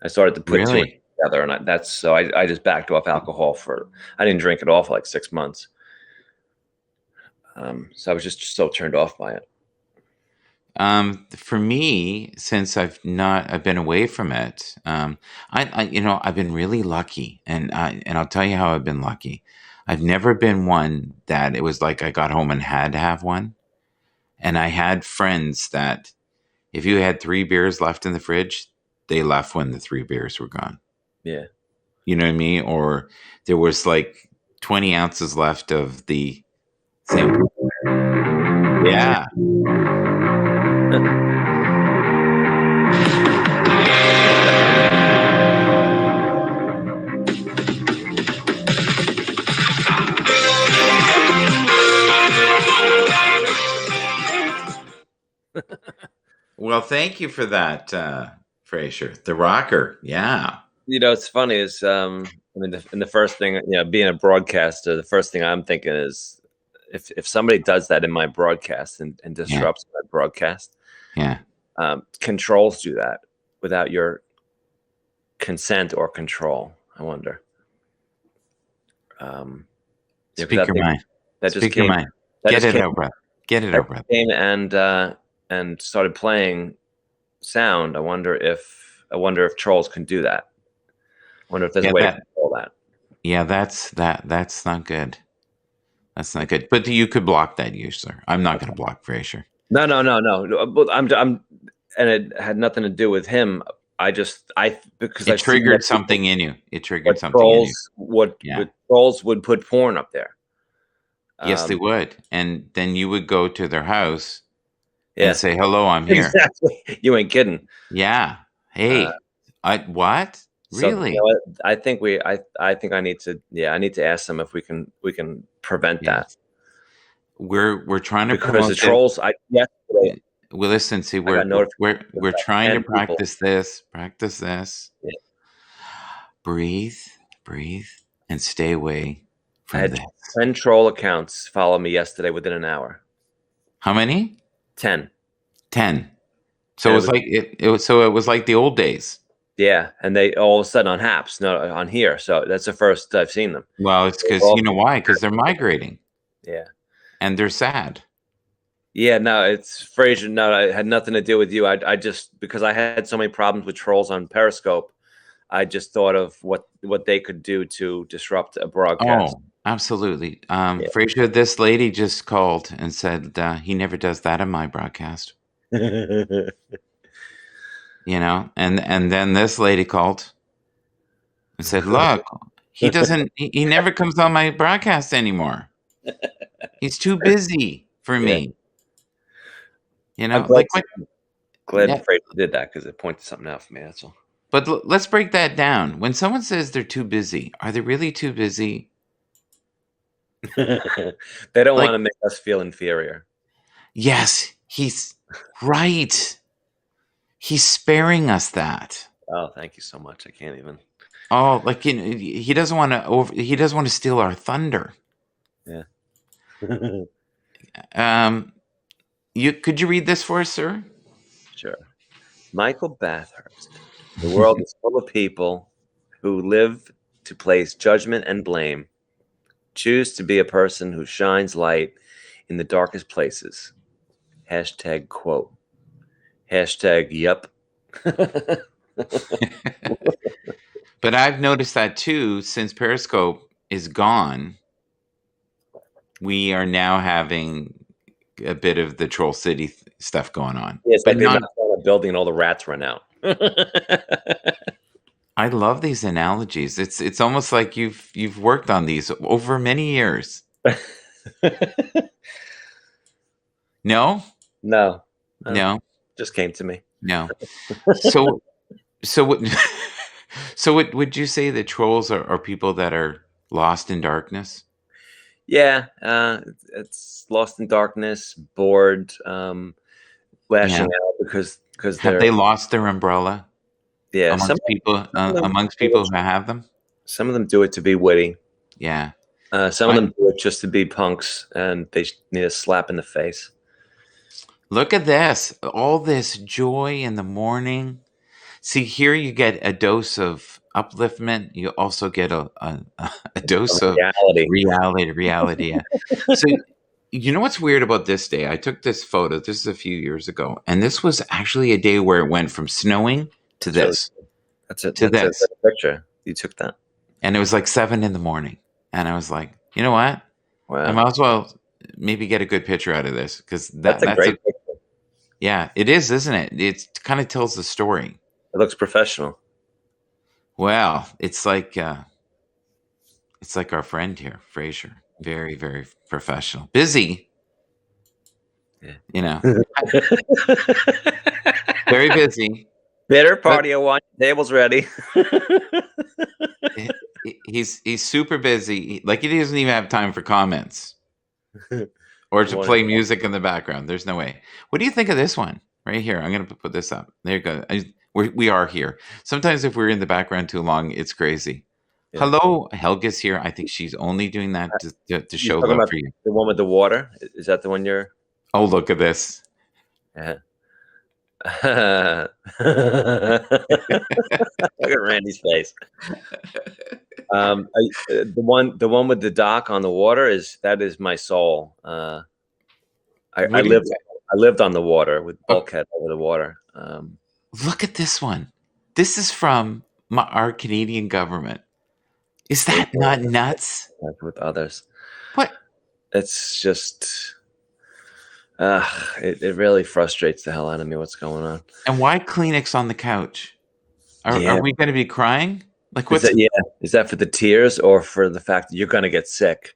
I started to put two and really, two together, and that's so I just backed off alcohol for. I didn't drink at all for like 6 months. So I was just so turned off by it. for me, since I've been away from it. I've been really lucky, and I'll tell you how I've been lucky. I've never been one that it was like I got home and had to have one. And I had friends that if you had 3 beers left in the fridge, they left when the 3 beers were gone. Yeah. You know what I mean? Or there was like 20 ounces left of the same. Yeah. Well, thank you for that, Fraser. The rocker. Yeah. It's funny is I mean, the first thing, being a broadcaster, the first thing I'm thinking is if somebody does that in my broadcast and Yeah. disrupts my broadcast, Yeah. controls do that without your consent or control. I wonder. Speak your mind. That just Speak your came. mind. That Get just it came. out, brother. Get it That out, brother. came and started playing sound. I wonder if trolls can do that. I wonder if there's a Yeah, way to control that. yeah, that's not good. That's not good. But you could block that user. I'm not going to block Fraser. No, no, no, no. But and it had nothing to do with him. Because It I've seen that triggered something in you. It triggered what something in you. Yeah. trolls would put porn up there. Yes, they Um, would. And then you would go to their house and yeah, say, "Hello, I'm here." exactly. You ain't kidding. Yeah. Uh, Hey, I what? so Really? I think I think I need to I need to ask them if we can prevent Yeah. that We're trying to because the promote this. trolls. Yesterday Well, listen, see, I got notifications we're about trying to 10 people. practice this. Yeah. Breathe, breathe, and stay away I from had this. 10 troll accounts follow me yesterday within an hour. How many? 10. 10. So And it was like it was like the old days. yeah, and they all of a sudden on Haps, not on here. So that's the first I've seen them. Well, it's because Well, you know why? Because they're migrating yeah, and they're sad. Yeah, no, it's Fraser. No, it had nothing to do with you. I just because I had so many problems with trolls on Periscope, I just thought of what they could do to disrupt a broadcast. Oh, absolutely. Yeah. Frasier, this lady just called and said he never does that in my broadcast. And then this lady called and said, "Look, he never comes on my broadcast anymore. He's too busy for Yeah. me." I'm Like what? glad Yeah, Fraser did that because it pointed something out for me. That's all. but let's break that down. When someone says they're too busy, are they really too busy? They don't Like, want to make us feel inferior. yes, he's right. He's sparing us that. Oh, thank you so much. I can't even. Oh, like he doesn't want to he doesn't want to steal our thunder. Yeah. Um, could you read this for us, sir? Sure. Michael Bathurst. The world is full of people who live to place judgment and blame. Choose to be a person who shines light in the darkest places. Hashtag quote. Hashtag yep. But I've noticed that too. Since Periscope is gone, we are now having a bit of the Troll City stuff going on. Yeah, it's But like they not. knocked down a building and all the rats run out. I love these analogies. It's almost like you've worked on these over many years. No, No, no, just came to me. no. So so what? So what would you say that trolls are people that are lost in darkness? Yeah, it's lost in darkness, bored, Yeah. lashing out because Have they're they lost their umbrella yeah. amongst people who have them? Some of them do it to be witty. Yeah. Some of I them do it just to be punks, and they need a slap in the face. look at this. All this joy in the morning. See, here you get a dose of upliftment. You also get a Of dose of reality. reality. Yeah. So, you know what's weird about this day? I took this photo. This is a few years ago, and this was actually a day where it went from snowing to That's really this that's it. to That's a this, good picture. You took that. and it was like 7 in the morning, and I was like, you know what? I Wow, might as well maybe get a good picture out of this because that's a that's a great picture. yeah, it is, isn't it? It kind of tells the story. It looks professional. Well, it's like our friend here, Fraser. Very, very professional. Busy, Yeah. you know, very busy. Bitter But party of one. Table's ready. he- he's super busy. Like he doesn't even have time for comments or to play music in the background. There's no way. What do you think of this one right here? I'm gonna put this up. There you go. We are here. Sometimes if we're in the background too long, it's crazy. Yeah. Hello, Helga's here. I think she's only doing that to show You're talking love about for you. the one with the water? Is that the one you're? Oh, look at this. Yeah. Look at Randy's face. The one with the dock on the water is my soul. I What do you, lived on the water with oh, bulkhead over the water. look at this one. This is from our Canadian government. Is that not nuts? With others. What? It's just it really frustrates the hell out of me what's going on. And why Kleenex on the couch? Yeah. Are we going to be crying? Like Is what's? that for the tears or for the fact that you're going to get sick?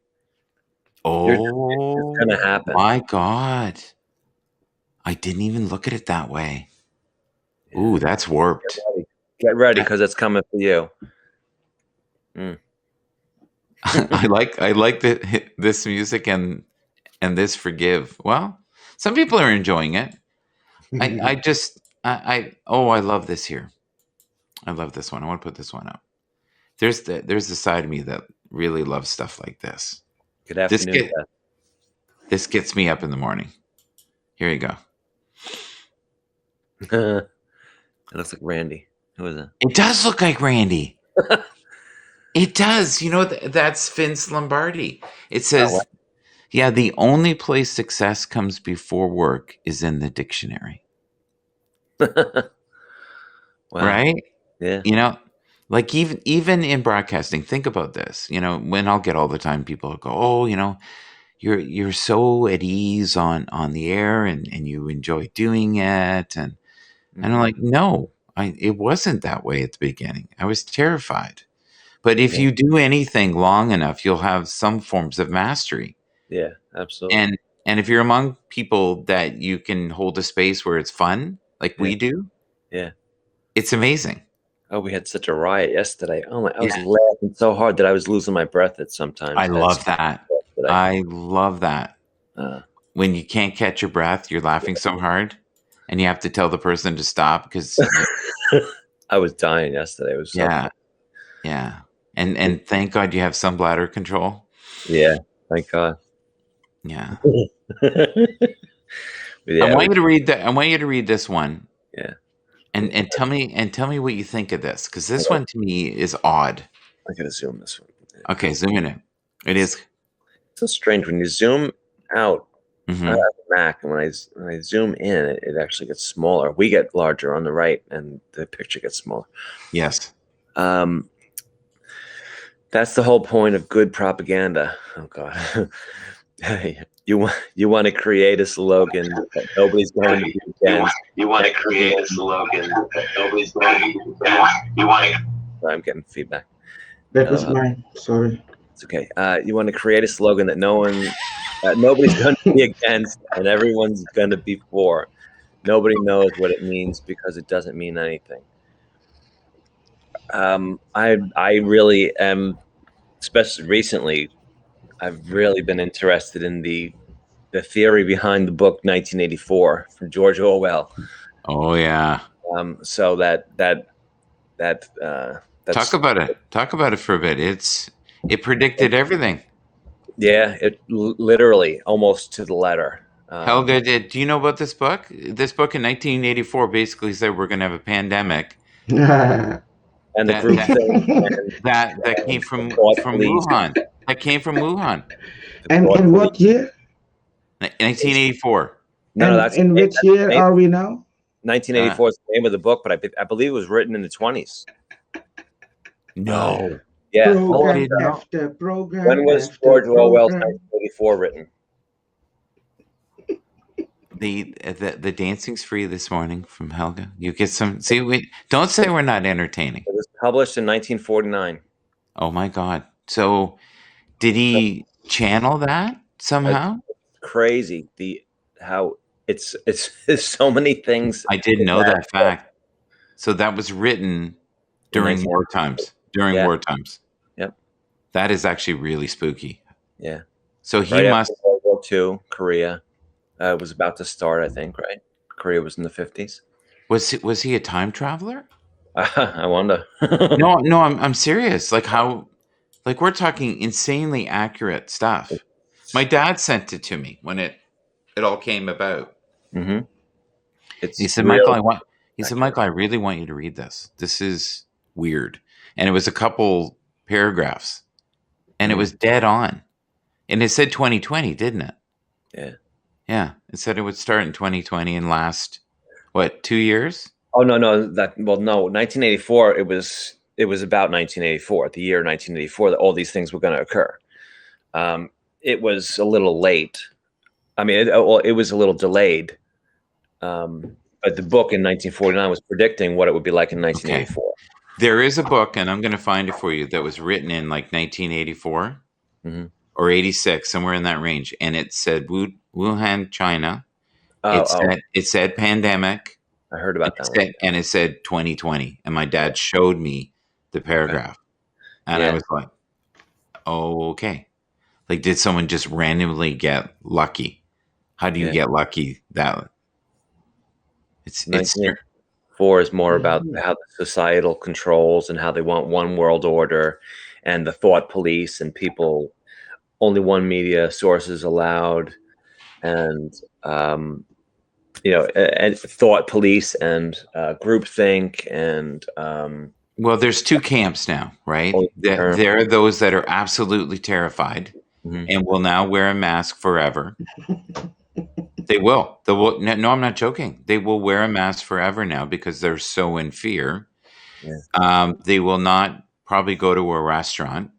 It's Oh going to happen. my God! I didn't even look at it that way. Yeah. Ooh, that's warped. Get ready because it's coming for you. I like this music and this forgive. Well, some people are enjoying it. I just I love this here. I love this one. I want to put this one up. There's the side of me that really loves stuff like this. Good afternoon. This gets me up in the morning. Here you go. It looks like Randy. Who is it? It does look like Randy. It does. You know, that's Vince Lombardi. It says, Yeah, the only place success comes before work is in the dictionary, Wow. right? Yeah. You know, like even in broadcasting, think about this. When I'll get all the time, people go, "Oh, you're so at ease on the air, and you enjoy doing it," and I'm Hmm. like, "No, it wasn't that way at the beginning. I was terrified." But if Yeah. you do anything long enough, you'll have some forms of mastery. Yeah. Absolutely. And if you're among people that you can hold a space where it's fun, like Yeah. we do, Yeah. it's amazing. Oh, we had such a riot yesterday. Oh my! I was Yeah, laughing so hard that I was losing my breath at I sometimes. love that. Yesterday. I love that. Uh, When you can't catch your breath, you're laughing so hard, and you have to tell the person to stop because I was dying yesterday. It was so yeah, fun. yeah. And thank God you have some bladder control. Yeah. Thank God. Yeah. I Yeah. It want was, you to read that. I want you to read this one yeah. and tell me what you think of this, because I this gotta, one to me is odd. I gotta zoom this one. Okay, zoom in. It It's is. so strange when you zoom out. I have Hmm. a Mac, and when I zoom in, it actually gets smaller. We get larger on the right, and the picture gets smaller. Yes. Um, that's the whole point of good propaganda. Oh God, you want to create a slogan that nobody's going to be against. You want to create a slogan that nobody's going to be against. You want to. Sorry, I'm getting feedback. That was mine. Sorry. It's okay. You want to create a slogan that nobody's going to be against, and everyone's going to be for. Nobody knows what it means because it doesn't mean anything. I really am, especially recently. I've really been interested in the theory behind the book 1984 from George Orwell. Oh yeah. So that's Talk about it. Talk about it for a bit. It predicted everything. yeah, it literally almost to the letter. Helga, do you know about this book? This book in 1984 basically said we're going to have a pandemic And the that group that thing that came the from thought from police, Wuhan. That came from Wuhan. the and thought in police. what year? 1984. No, And that's in which the year name. are we now? 1984 is the name of the book, but I believe it was written in the 20s. No. Yeah. Oh, I Program didn't know. after program When was after George Orwell's program. 1984 written? The dancing's free this morning from Helga. You get some. See, we don't say we're not entertaining. It was published in 1949. Oh my God. So did he channel that It's somehow? crazy how it's there's so many things I didn't in know that that fact. So that was written in during 19. war times. During Yeah. war times. Yep. That is actually really spooky. Yeah. So he Right must. after World War II, Korea was about to start, I think, right? Korea was in the 50s. Was he a time traveler? I wonder. No, no, I'm serious. Like how, like we're talking insanely accurate stuff. My dad sent it to me when it all came about. Hmm. He It's said, Michael, real I want. He said, accurate. Michael, I really want you to read this. This is weird, and it was a couple paragraphs, and it Mm, was dead on, and it said 2020, didn't it? yeah. Yeah, it said it would start in 2020 and last what 2 years? Oh no. No. 1984. It was about 1984, the year 1984, that all these things were going to occur. It was a little late. I mean, it was a little delayed. But the book in 1949 was predicting what it would be like in Okay, 1984. there is a book, and I'm going to find it for you that was written in like 1984 Hmm. or 86, somewhere in that range, and it said Wuhan, China. Oh, It said pandemic. I heard about that one. And it said 2020, and my dad showed me the paragraph, and I Yeah. was like, "Oh, okay." Like, did someone just randomly get lucky? How do you Yeah. get lucky? That it's 1984 is more about how the societal controls and how they want one world order, and the thought police and people, only one media source is allowed, and and thought police and groupthink and well. There's two camps now, right? all these There terms. are those that are absolutely terrified, and will now wear a mask forever. They will. They will. No, I'm not joking. They will wear a mask forever now because they're so in fear. Yeah. They will not probably go to a restaurant.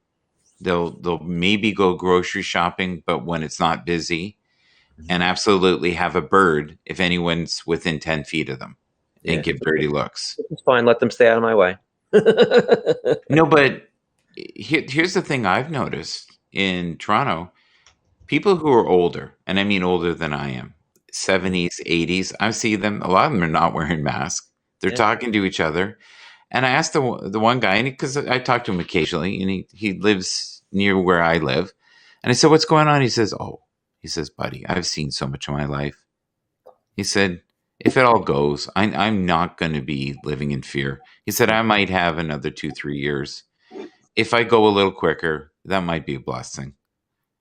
They'll maybe go grocery shopping, but when it's not busy, and absolutely have a bird if anyone's within 10 feet of them, and Yeah. give dirty looks. It's fine. Let them stay out of my way. No, but here's the thing I've noticed in Toronto. People who are older, and I mean older than I am, 70s, 80s, I see them, a lot of them are not wearing masks. They're Yeah. talking to each other. And I asked the one guy, and because I talk to him occasionally, and he lives near where I live. And I said, "What's going on?" He says, "Buddy, I've seen so much of my life." He said, "If it all goes, I'm not going to be living in fear." He said, "I might have another 2-3 years. If I go a little quicker, that might be a blessing."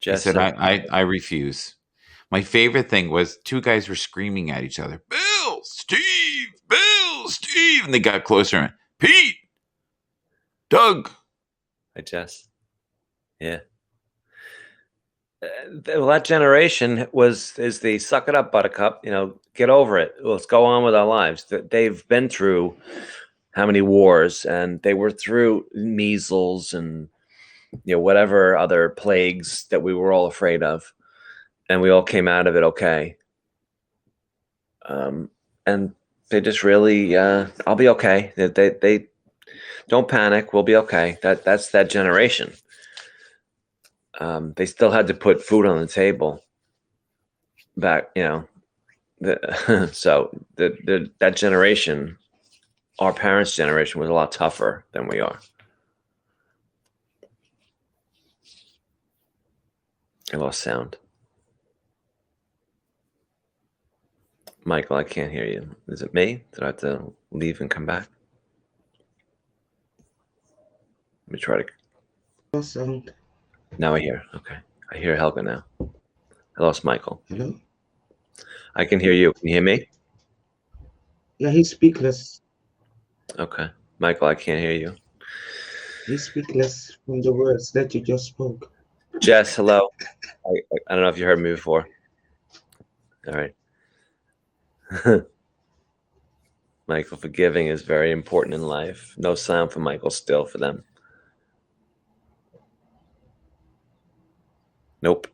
He Jess, said, I refuse. My favorite thing was two guys were screaming at each other, Bill, Steve, Bill, Steve. And they got closer and Pete, Doug. Hi, Jess. Yeah. Well, that generation is the suck it up, buttercup. Get over it. Let's go on with our lives. They've been through how many wars, and they were through measles and whatever other plagues that we were all afraid of, and we all came out of it okay. And they just really, I'll be okay. They don't panic. We'll be okay. That's that generation. They still had to put food on the table back, so that generation, our parents' generation, was a lot tougher than we are. I lost sound. Michael, I can't hear you. Is it me? Did I have to leave and come back? Let me try to. No sound. Now I hear. Okay. I hear Helga now. I lost Michael. Hello? I can hear you. Can you hear me? Yeah, he's speakless. Okay. Michael, I can't hear you. He's speakless from the words that you just spoke. Jess, hello. I don't know if you heard me before. All right. Michael, forgiving is very important in life. No sound for Michael still for them. Nope.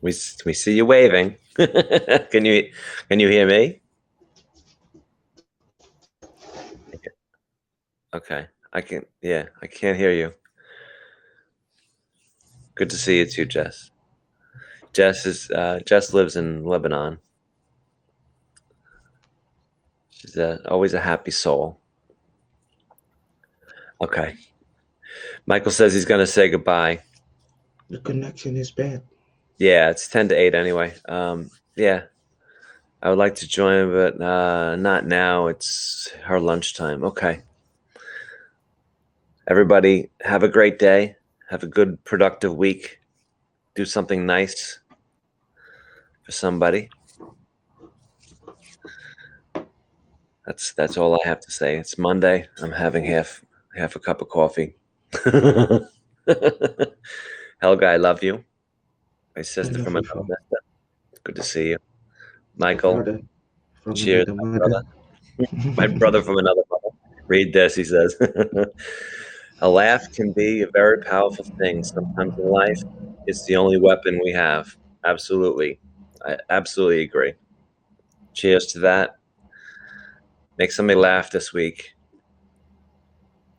We see you waving. Can you hear me? Okay. I can't hear you. Good to see you too, Jess. Jess lives in Lebanon. She's always a happy soul. Okay. Michael says he's going to say goodbye. The connection is bad. Yeah, it's 10 to 8 anyway. Yeah. I would like to join, but not now. It's her lunchtime. Okay. Everybody, have a great day. Have a good, productive week. Do something nice for somebody. That's all I have to say. It's Monday. I'm having half a cup of coffee. Helga, I love you. My sister from another mother. Good to see you. Michael, Brother from cheers, another my mother. brother. My brother from another mother. Read this, he says. A laugh can be a very powerful thing. Sometimes in life, it's the only weapon we have. Absolutely. I absolutely agree. Cheers to that. Make somebody laugh this week.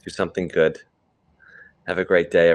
Do something good. Have a great day.